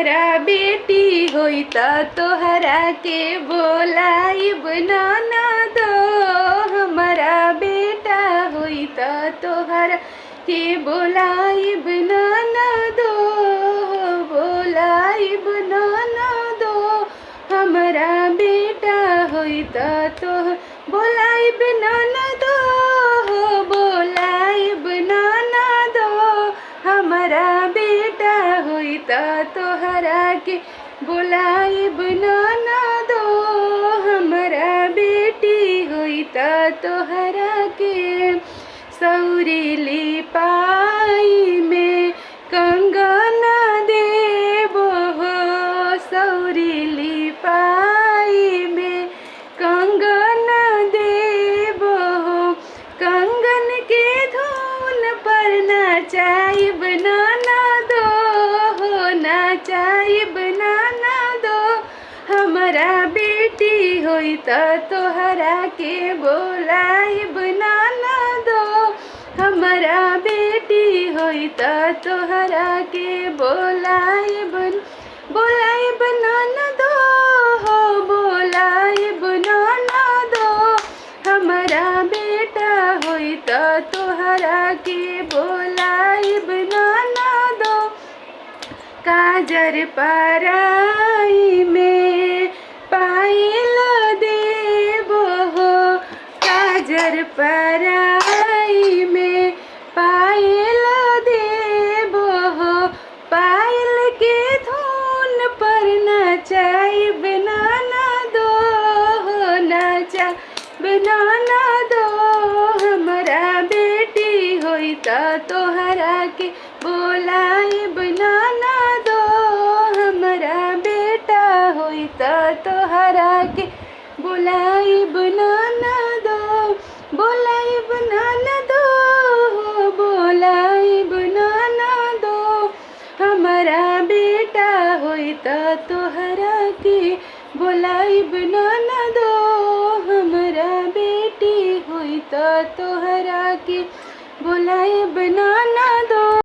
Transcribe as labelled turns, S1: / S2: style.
S1: हमारा बेटी होई त तोहरा के बोलाइब ननदो। हमारा बेटा होई त तोहरा के बोलाइब ननदो, बोलाइब ननदो। हमारा बेटा होई त तोह बोलाइब ननदो, बोलाइब ननदो। हमारा बेटा होई त तोहरा के बोलाइब ननदो। हमारा बेटी होई त तोहरा के सौरीली पाई में कंगन देबो हो, सौरीली पाई में कंगन देबो हो। कंगन के धुन पर नचाइब ननदो हो, नचाइब ननदो। हमारा बेटी होई त तोहरा के बोलाइब ननदो। हमारा बेटी होई त तोहरा के बोलाइब, बोलाइब ननदो हो, बोलाइब ननदो। हमारा बेटा होई त तोहरा के बोलाइब ननदो। काजर पराई में पायल देबो हो, काजर पराई में पायल देबो हो। पायल के धुन पर नचाइब ननदो हो, नचाइब ननदो। हमारा बेटी होई त तोहरा के बोलाइब ननदो। हमारा बेटा होई त तोहरा के बोलाइब ननदो, बोलाइब ननदो हो, बोलाइब ननदो। हमारा बेटा होई त तोहरा के बोलाइब ननदो। हमारा बेटी होई त तोहरा के बोलाइब ननदो।